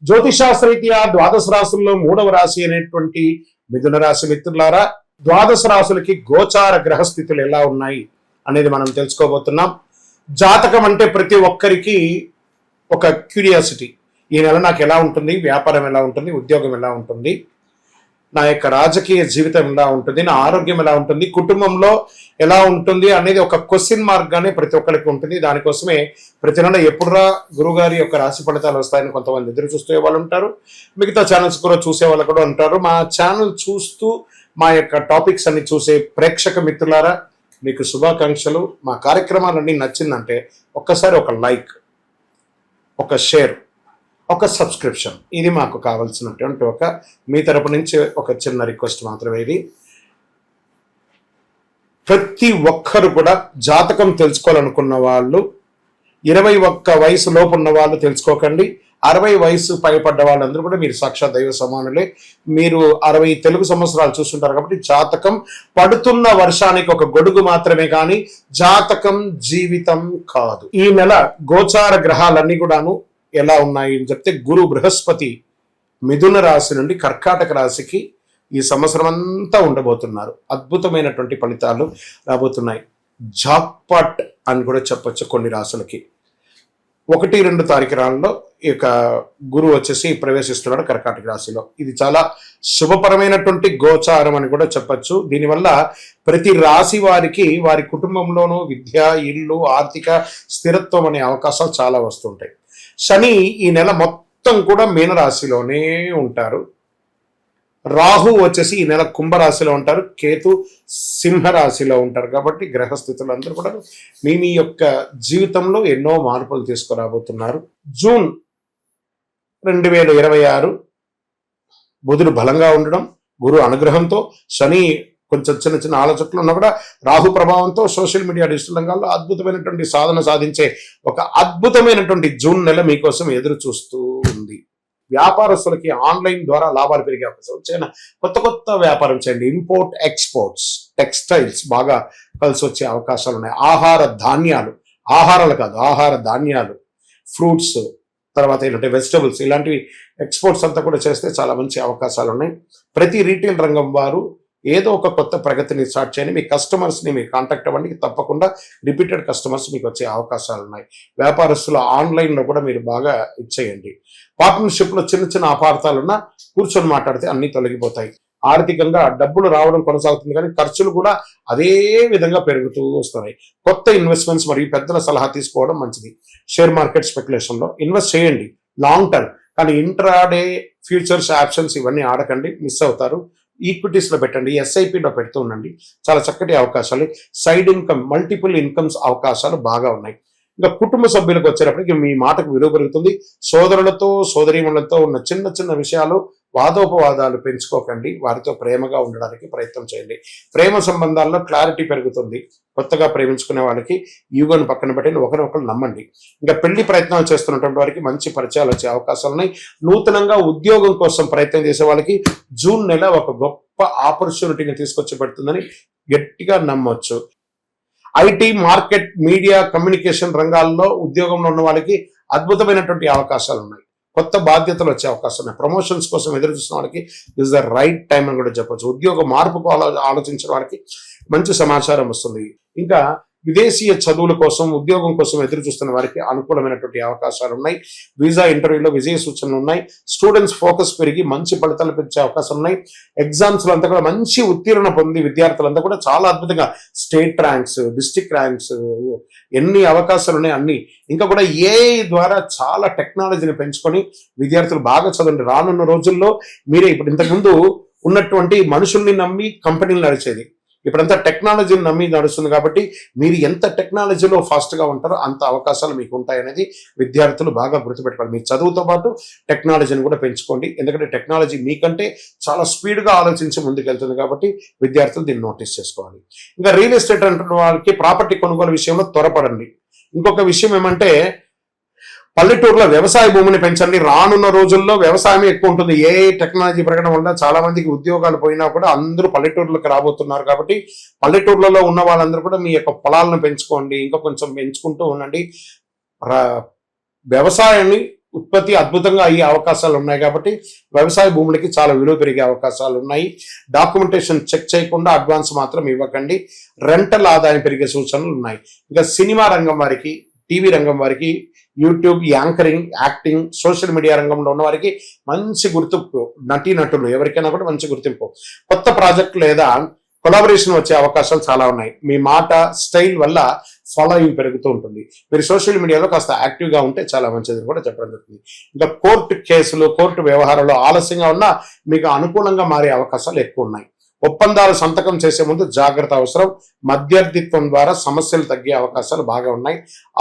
జ్యోతిషాస్త్రరీత్యా ద్వాదశ రాశుల్లో 3వ రాశి అనేటువంటి మిథున రాశి మిత్రులారా, ద్వాదశ రాశులకి గోచార గ్రహస్థితులు ఎలా ఉన్నాయి అనేది మనం తెలుసుకోబోతున్నాం. జాతకం అంటే ప్రతి ఒక్కరికి ఒక క్యూరియాసిటీ. ఈ నెల నాకు ఎలా ఉంటుంది, వ్యాపారం ఎలా ఉంటుంది, ఉద్యోగం ఎలా ఉంటుంది, నా యొక్క రాజకీయ జీవితం ఎలా ఉంటుంది, నా ఆరోగ్యం ఎలా ఉంటుంది, కుటుంబంలో ఎలా ఉంటుంది అనేది ఒక క్వశ్చన్ మార్క్ గానే ప్రతి ఒక్కరికి ఉంటుంది. దానికోసమే ప్రతి నెల ఎప్పుడురా గురుగారి యొక్క రాశి ఫలితాలు వస్తాయని కొంతమంది ఎదురు చూసే వాళ్ళు ఉంటారు. మిగతా ఛానల్స్ కూడా చూసే వాళ్ళు కూడా ఉంటారు. మా ఛానల్ చూస్తూ మా యొక్క టాపిక్స్ అన్ని చూసే ప్రేక్షక మిత్రులారా, మీకు శుభాకాంక్షలు. మా కార్యక్రమాలన్నీ నచ్చిందంటే ఒక్కసారి ఒక లైక్, ఒక షేర్, ఒక సబ్స్క్రిప్షన్, ఇది మాకు కావాల్సినటువంటి మీ తరపు నుంచి ఒక చిన్న రిక్వెస్ట్ మాత్రమే. ఇది ప్రతి ఒక్కరు కూడా జాతకం తెలుసుకోవాలనుకున్న వాళ్ళు 21 వయసు లోపు ఉన్న వాళ్ళు తెలుసుకోకండి. 60 వయసు పైపడ్డ వాళ్ళందరూ కూడా మీరు సాక్షాత్ దైవ సమానులే. మీరు 60 తెలుగు సంవత్సరాలు చూస్తుంటారు కాబట్టి జాతకం పడుతున్న వర్షానికి ఒక గొడుగు మాత్రమే, కానీ జాతకం జీవితం కాదు. ఈ నెల గోచార గ్రహాలన్నీ కూడాను ఎలా ఉన్నాయి అని చెప్తే, గురు బృహస్పతి మిథున రాశి నుండి కర్కాటక రాశికి ఈ సంవత్సరం అంతా ఉండబోతున్నారు. అద్భుతమైనటువంటి ఫలితాలు రాబోతున్నాయి. జాక్పాట్ అని కూడా చెప్పొచ్చు కొన్ని రాశులకి. 1-2 తారీఖులలో ఈ యొక్క గురువు వచ్చేసి ప్రవేశిస్తున్నాడు కర్కాటక రాశిలో. ఇది చాలా శుభపరమైనటువంటి గోచారం అని కూడా చెప్పచ్చు. దీనివల్ల ప్రతి రాశి వారికి వారి కుటుంబంలోనూ విద్య, ఇల్లు, ఆర్థిక స్థిరత్వం అనే అవకాశాలు చాలా వస్తుంటాయి. శని ఈ నెల మొత్తం కూడా మీనరాశిలోనే ఉంటారు. రాహు వచ్చేసి ఈ నెల కుంభరాశిలో ఉంటారు. కేతు సింహరాశిలో ఉంటారు. కాబట్టి గ్రహస్థితులు అందరూ కూడా మీ యొక్క జీవితంలో ఎన్నో మార్పులు తీసుకురాబోతున్నారు. జూన్ 2026 బుధుడు బలంగా ఉండడం, గురు అనుగ్రహంతో, శని కొంచెం చిన్న ఆలోచనలు ఉన్నా కూడా రాహు ప్రభావంతో సోషల్ మీడియా, డిజిటల్ రంగాల్లో అద్భుతమైనటువంటి సాధన సాధించే ఒక అద్భుతమైనటువంటి జూన్ నెల మీకోసం ఎదురు చూస్తూ ఉంది. వ్యాపారస్తులకి ఆన్లైన్ ద్వారా లాభాలు పెరిగే అవకాశం. కొత్త వ్యాపారం చేయండి. ఇంపోర్ట్ ఎక్స్పోర్ట్స్, టెక్స్టైల్స్ బాగా కలిసి వచ్చే అవకాశాలు ఉన్నాయి. ఆహార ధాన్యాలు, ఫ్రూట్స్, తర్వాత ఏంటంటే వెజిటబుల్స్, ఇలాంటివి ఎక్స్పోర్ట్స్ అంతా కూడా చేస్తే చాలా మంచి అవకాశాలు ఉన్నాయి. ప్రతి రీటైల్ రంగం వారు ఏదో ఒక కొత్త ప్రగతిని స్టార్ట్ చేయండి. మీ కస్టమర్స్ని మీరు కాంటాక్ట్ అవ్వండి. తప్పకుండా రిపీటెడ్ కస్టమర్స్ మీకు వచ్చే అవకాశాలు ఉన్నాయి. వ్యాపారస్తులు ఆన్లైన్లో కూడా మీరు బాగా ఇచ్చేయండి. పార్ట్నర్షిప్లో చిన్న అపార్థాలున్నా కూర్చొని మాట్లాడితే అన్నీ తొలగిపోతాయి. ఆర్థికంగా డబ్బులు రావడం కొనసాగుతుంది, కానీ ఖర్చులు కూడా అదే విధంగా పెరుగుతూ వస్తున్నాయి. కొత్త ఇన్వెస్ట్మెంట్స్ మరియు పెద్దల సలహా తీసుకోవడం మంచిది. షేర్ మార్కెట్ స్పెక్యులేషన్లో ఇన్వెస్ట్ చేయండి లాంగ్ టర్మ్, కానీ ఇంట్రాడే ఫ్యూచర్స్, ఆప్షన్స్ ఇవన్నీ ఆడకండి, మిస్ అవుతారు. ఈక్విటీస్లో పెట్టండి, ఎస్ఐపిలో పెడుతూ ఉండండి. చాలా చక్కటి అవకాశాలు. సైడ్ ఇన్కమ్, మల్టిపుల్ ఇన్కమ్స్ అవకాశాలు బాగా ఉన్నాయి. ఇంకా కుటుంబ సభ్యులకు వచ్చేటప్పటికి మీ మాటకు విలువ పెరుగుతుంది. సోదరులతో, సోదరీమణులతో ఉన్న చిన్న విషయాలు, వాదోపవాదాలు పెంచుకోకండి. వారితో ప్రేమగా ఉండడానికి ప్రయత్నం చేయండి. ప్రేమ సంబంధాల్లో క్లారిటీ పెరుగుతుంది. కొత్తగా ప్రేమించుకునే వాళ్ళకి ఈగోను పక్కన పెట్టి ఒకరినొకరు నమ్మండి. ఇంకా పెళ్లి ప్రయత్నాలు చేస్తున్నటువంటి వారికి మంచి పరిచయాలు వచ్చే అవకాశాలు ఉన్నాయి. నూతనంగా ఉద్యోగం కోసం ప్రయత్నం చేసే వాళ్ళకి జూన్ నెల ఒక గొప్ప ఆపర్చునిటీని తీసుకొచ్చి పెడుతుందని గట్టిగా నమ్మొచ్చు. ఐటీ, మార్కెట్, మీడియా, కమ్యూనికేషన్ రంగాల్లో ఉద్యోగంలో ఉన్న వాళ్ళకి అద్భుతమైనటువంటి అవకాశాలు ఉన్నాయి. కొత్త బాధ్యతలు వచ్చే అవకాశం ఉన్నాయి. ప్రమోషన్స్ కోసం ఎదురు చూసిన వాళ్ళకి దిస్ ద రైట్ టైం అని కూడా చెప్పొచ్చు. ఉద్యోగ మార్పుకు ఆలోచించిన వాళ్ళకి మంచి సమాచారం వస్తుంది. ఇంకా విదేశీయ చదువుల కోసం, ఉద్యోగం కోసం ఎదురు చూస్తున్న వారికి అనుకూలమైనటువంటి అవకాశాలు ఉన్నాయి. వీసా ఇంటర్వ్యూలో విజయ సూచనలు ఉన్నాయి. స్టూడెంట్స్ ఫోకస్ పెరిగి మంచి ఫలితాలు పెంచే అవకాశాలు ఉన్నాయి. ఎగ్జామ్స్లో అంతా కూడా మంచి ఉత్తీర్ణ పొంది విద్యార్థులంతా కూడా చాలా అద్భుతంగా స్టేట్ ర్యాంక్స్, డిస్ట్రిక్ట్ ర్యాంక్స్, ఎన్ని అవకాశాలు ఉన్నాయి అన్ని. ఇంకా కూడా ఏఐ ద్వారా చాలా టెక్నాలజీని పెంచుకొని విద్యార్థులు బాగా చదవండి. రానున్న రోజుల్లో మీరే ఇప్పుడు ఇంతకుముందు ఉన్నటువంటి మనుషుల్ని నమ్మి కంపెనీలు నడిచేది, ఇప్పుడంతా టెక్నాలజీని నమ్మి నడుస్తుంది. కాబట్టి మీరు ఎంత టెక్నాలజీలో ఫాస్ట్గా ఉంటారో అంత అవకాశాలు మీకు ఉంటాయనేది విద్యార్థులు బాగా గుర్తుపెట్టుకోవాలి. మీ చదువుతో పాటు టెక్నాలజీని కూడా పెంచుకోండి. ఎందుకంటే టెక్నాలజీ మీకంటే చాలా స్పీడ్గా ఆలోచించి ముందుకెళ్తుంది. కాబట్టి విద్యార్థులు దీన్ని నోటీస్ చేసుకోవాలి. ఇంకా రియల్ ఎస్టేట్ అంటున్న వాళ్ళకి ప్రాపర్టీ కొనుగోలు విషయంలో త్వరపడండి. ఇంకొక విషయం ఏమంటే, పల్లెటూరులో వ్యవసాయ భూమిని పెంచండి. రానున్న రోజుల్లో వ్యవసాయం ఎక్కువ ఉంటుంది. ఏ టెక్నాలజీ పెరగడం వల్ల చాలా మందికి ఉద్యోగాలు పోయినా కూడా అందరూ పల్లెటూరులకు రాబోతున్నారు. కాబట్టి పల్లెటూర్లలో ఉన్న వాళ్ళందరూ కూడా మీ యొక్క పొలాలను పెంచుకోండి. ఇంకా కొంచెం పెంచుకుంటూ ఉండండి. వ్యవసాయాన్ని ఉత్పత్తి అద్భుతంగా అయ్యే అవకాశాలు ఉన్నాయి కాబట్టి వ్యవసాయ భూములకి చాలా విలువ పెరిగే అవకాశాలు ఉన్నాయి. డాక్యుమెంటేషన్ చెక్ చేయకుండా అడ్వాన్స్ మాత్రం ఇవ్వకండి. రెంటల్ ఆదాయం పెరిగే సూచనలు ఉన్నాయి. ఇంకా సినిమా రంగం వారికి, టీవీ రంగం వారికి, YouTube, anchoring, acting, social media రంగంలో ఉన్న వారికి మంచి గుర్తింపు, నటీనటులు ఎవరికైనా కూడా మంచి గుర్తింపు, కొత్త ప్రాజెక్ట్ లేదా కొలాబరేషన్ వచ్చే అవకాశాలు చాలా ఉన్నాయి. మీ మాట, స్టైల్ వల్ల ఫాలోయింగ్ పెరుగుతూ ఉంటుంది. మీరు సోషల్ మీడియాలో కాస్త యాక్టివ్గా ఉంటే చాలా మంచిది కూడా చెప్పడం జరుగుతుంది. ఇంకా కోర్టు కేసులు, కోర్టు వ్యవహారాలు ఆలస్యంగా ఉన్నా మీకు అనుకూలంగా మారే అవకాశాలు ఎక్కువ ఉన్నాయి. ఒప్పందాలు సంతకం చేసే ముందు జాగ్రత్త అవసరం. మధ్యవర్తిత్వం ద్వారా సమస్యలు తగ్గే అవకాశాలు బాగా ఉన్నాయి.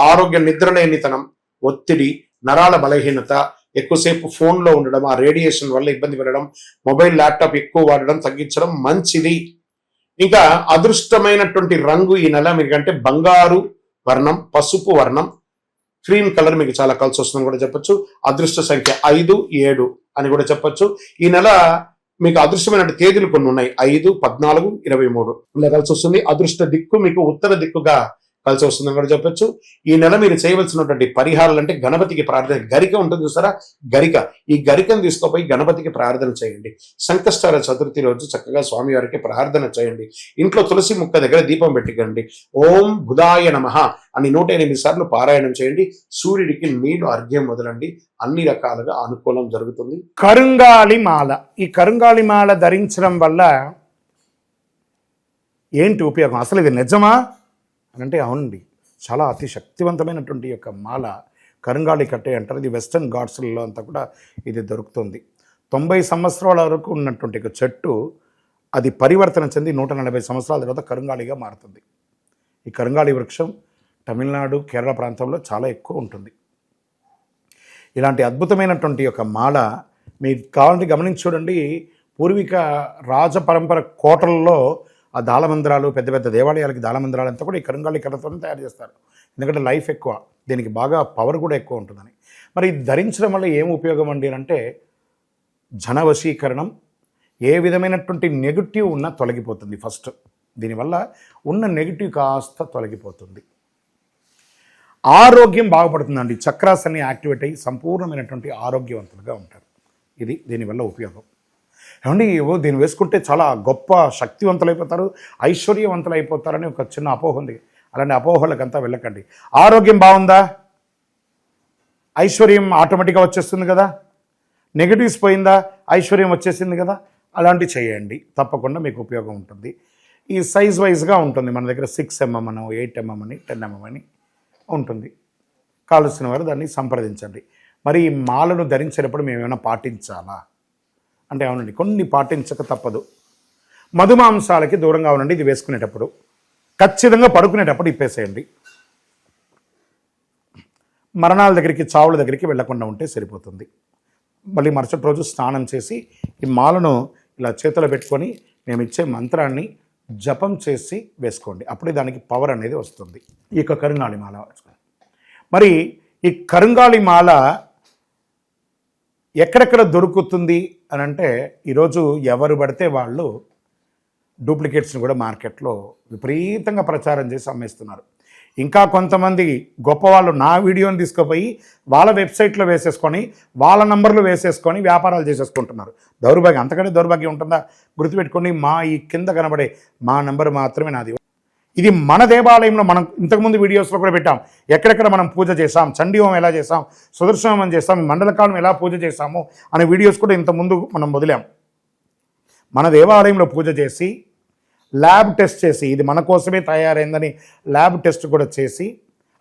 ఆరోగ్య నిద్రలేనితనం, ఒత్తిడి, నరాల బలహీనత, ఎక్కువసేపు ఫోన్లో ఉండడం, ఆ రేడియేషన్ వల్ల ఇబ్బంది పడడం, మొబైల్, ల్యాప్టాప్ ఎక్కువ వాడడం తగ్గించడం మంచిది. ఇంకా అదృష్టమైనటువంటి రంగు ఈ నెల మీకంటే బంగారు వర్ణం, పసుపు వర్ణం, క్రీమ్ కలర్ మీకు చాలా కలిసి వస్తుందని కూడా చెప్పొచ్చు. అదృష్ట సంఖ్య 5, 7 అని కూడా చెప్పొచ్చు. ఈ నెల మీకు అదృష్టమైన తేదీలు కొన్ని ఉన్నాయి. 5, 14, 23 ఇలా కలిసి వస్తుంది. అదృష్ట దిక్కు మీకు ఉత్తర దిక్కుగా కలిసి వస్తుందని కూడా చెప్పొచ్చు. ఈ నెల మీరు చేయవలసినటువంటి పరిహారాలు అంటే గణపతికి ప్రార్థన, గరిక ఉంటుంది చూసారా, గరిక, ఈ గరికను తీసుకుపోయి గణపతికి ప్రార్థన చేయండి. సంకష్టాల చతుర్థి రోజు చక్కగా స్వామివారికి ప్రార్థన చేయండి. ఇంట్లో తులసి ముక్క దగ్గర దీపం పెట్టకండి. ఓం బుధాయ నమః అని 108 సార్లు పారాయణం చేయండి. సూర్యుడికి నీళ్లు అర్ఘ్యం వదలండి. అన్ని రకాలుగా అనుకూలం జరుగుతుంది. కరుంగాలి మాల, ఈ కరుంగాలి మాల ధరించడం వల్ల ఏంటి ఉపయోగం? అసలు ఇది నిజమా అని అంటే అవునండి, చాలా అతి శక్తివంతమైనటువంటి యొక్క మాల కరుంగాలి కట్టే అంటారు. ఇది వెస్టర్న్ ఘాట్స్లలో అంతా కూడా ఇది దొరుకుతుంది. 90 సంవత్సరాల వరకు ఉన్నటువంటి ఒక చెట్టు అది పరివర్తన చెంది 140 సంవత్సరాల తర్వాత కరుంగాలిగా మారుతుంది. ఈ కరుంగాలి వృక్షం తమిళనాడు, కేరళ ప్రాంతంలో చాలా ఎక్కువ ఉంటుంది. ఇలాంటి అద్భుతమైనటువంటి యొక్క మాల మీకు కావాలంటే గమనించి చూడండి. పూర్వీక రాజపరంపర కోటలలో ఆ దాళమందిరాలు, పెద్ద పెద్ద దేవాలయాలకి దాళమందిరాలు అంతా కూడా ఈ కరుంగాలి కర్రతో తయారు చేస్తారు. ఎందుకంటే లైఫ్ ఎక్కువ, దీనికి బాగా పవర్ కూడా ఎక్కువ ఉంటుందని. మరి ఇది ధరించడం వల్ల ఏం ఉపయోగం అండి అంటే జన వశీకరణం, ఏ విధమైనటువంటి నెగిటివ్ ఉన్నా తొలగిపోతుంది. ఫస్ట్ దీనివల్ల ఉన్న నెగిటివ్ కాస్త తొలగిపోతుంది. ఆరోగ్యం బాగుపడుతుందండి. చక్రాస్ అన్ని యాక్టివేట్ అయ్యి సంపూర్ణమైనటువంటి ఆరోగ్యవంతులుగా ఉంటారు. ఇది దీనివల్ల ఉపయోగం. ఏమండి, దీన్ని వేసుకుంటే చాలా గొప్ప శక్తివంతులైపోతారు, ఐశ్వర్యవంతులైపోతారని ఒక చిన్న అపోహ ఉంది. అలాంటి అపోహలకంతా వెళ్ళకండి. ఆరోగ్యం బాగుందా, ఐశ్వర్యం ఆటోమేటిక్గా వచ్చేస్తుంది కదా. నెగిటివ్స్ పోయిందా, ఐశ్వర్యం వచ్చేసింది కదా. అలాంటివి చేయండి, తప్పకుండా మీకు ఉపయోగం ఉంటుంది. ఈ సైజ్ వైజ్గా ఉంటుంది. మన దగ్గర 6mm అని, 8mm అని, 10mm అని ఉంటుంది. కావలసిన వారు దాన్ని సంప్రదించండి. మరి ఈ మాలను ధరించేటప్పుడు మేము ఏమైనా పాటించాలా అంటే అవునండి, కొన్ని పాటించక తప్పదు. మధుమాంసాలకి దూరంగా ఉండండి. ఇది వేసుకునేటప్పుడు ఖచ్చితంగా పడుకునేటప్పుడు ఇప్పేసేయండి. మరణాల దగ్గరికి, చావుల దగ్గరికి వెళ్లకుండా ఉంటే సరిపోతుంది. మళ్ళీ మరుసటి రోజు స్నానం చేసి ఈ మాలను ఇలా చేతిలో పెట్టుకొని మేము ఇచ్చే మంత్రాన్ని జపం చేసి వేసుకోండి. అప్పుడే దానికి పవర్ అనేది వస్తుంది. ఈ యొక్క కరుంగాలి మాల. మరి ఈ కరుంగాలి మాల ఎక్కడెక్కడ దొరుకుతుంది అని అంటే ఈరోజు ఎవరు పడితే వాళ్ళు డూప్లికేట్స్ని కూడా మార్కెట్లో విపరీతంగా ప్రచారం చేసి అమ్మేస్తున్నారు. ఇంకా కొంతమంది గొప్పవాళ్ళు నా వీడియోని తీసుకుపోయి వాళ్ళ వెబ్సైట్లో వేసేసుకొని వాళ్ళ నంబర్లు వేసేసుకొని వ్యాపారాలు చేసేసుకుంటున్నారు. దౌర్భాగ్యం, అంతకంటే దౌర్భాగ్యం ఉంటుందా? గుర్తుపెట్టుకోండి, మా ఈ కింద కనబడే మా నంబర్ మాత్రమే నాది. ఇది మన దేవాలయంలో మనం ఇంతకుముందు వీడియోస్లో కూడా పెట్టాం. ఎక్కడెక్కడ మనం పూజ చేసాం, చండీ హోమం ఎలా చేసాం, సుదర్శన హోమం చేసాం, మండలకాలం ఎలా పూజ చేసాము అనే వీడియోస్ కూడా ఇంతకుముందు మనం వదిలాం. మన దేవాలయంలో పూజ చేసి ల్యాబ్ టెస్ట్ చేసి ఇది మన కోసమే తయారైందని ల్యాబ్ టెస్ట్ కూడా చేసి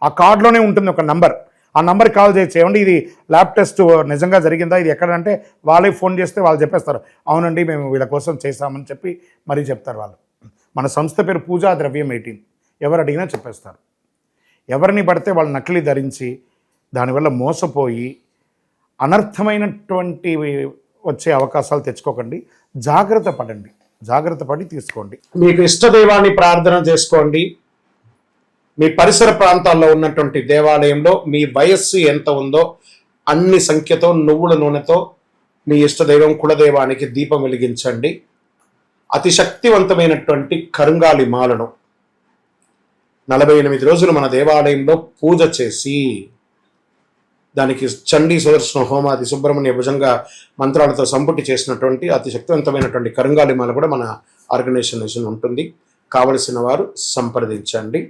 ఆ కార్డులోనే ఉంటుంది ఒక నంబర్. ఆ నంబర్కి కాల్ చేసి ఏమండి ఇది ల్యాబ్ టెస్ట్ నిజంగా జరిగిందా, ఇది ఎక్కడంటే వాళ్ళే ఫోన్ చేస్తే వాళ్ళు చెప్పేస్తారు, అవునండి మేము వీళ్ళ కోసం చేశామని చెప్పి మరీ చెప్తారు వాళ్ళు. మన సంస్థ పేరు పూజా ద్రవ్యం 18. ఎవరు అడిగినా చెప్పేస్తారు. ఎవరిని పడితే వాళ్ళు నకిలీ ధరించి దానివల్ల మోసపోయి అనర్థమైనటువంటి వచ్చే అవకాశాలు తెచ్చుకోకండి. జాగ్రత్త పడండి, జాగ్రత్త పడి తీసుకోండి. మీకు ఇష్టదైవాన్ని ప్రార్థన చేసుకోండి. మీ పరిసర ప్రాంతాల్లో ఉన్నటువంటి దేవాలయంలో మీ వయస్సు ఎంత ఉందో అన్ని సంఖ్యతో నువ్వుల నూనెతో మీ ఇష్టదైవం కులదైవానికి దీపం వెలిగించండి. అతి శక్తివంతమైనటువంటి కరుంగాలి మాలను 48 రోజులు మన దేవాలయంలో పూజ చేసి దానికి చండీ సుదర్శన హోమాది సుబ్రహ్మణ్య భుజంగా మంత్రాలతో సంపుటి చేసినటువంటి అతి శక్తివంతమైనటువంటి కరుంగాలి మాల కూడా మన ఆర్గనైజేషన్ ఉంటుంది. కావలసిన వారు సంప్రదించండి.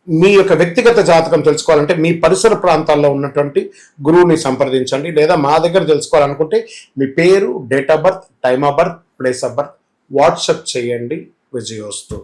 మీ యొక్క వ్యక్తిగత జాతకం తెలుసుకోవాలంటే మీ పరిసర ప్రాంతాల్లో ఉన్నటువంటి గురువుని సంప్రదించండి, లేదా మా దగ్గర తెలుసుకోవాలనుకుంటే మీ పేరు, date of birth, time of birth, place of birth WhatsApp చేయండి. విజయోస్తు.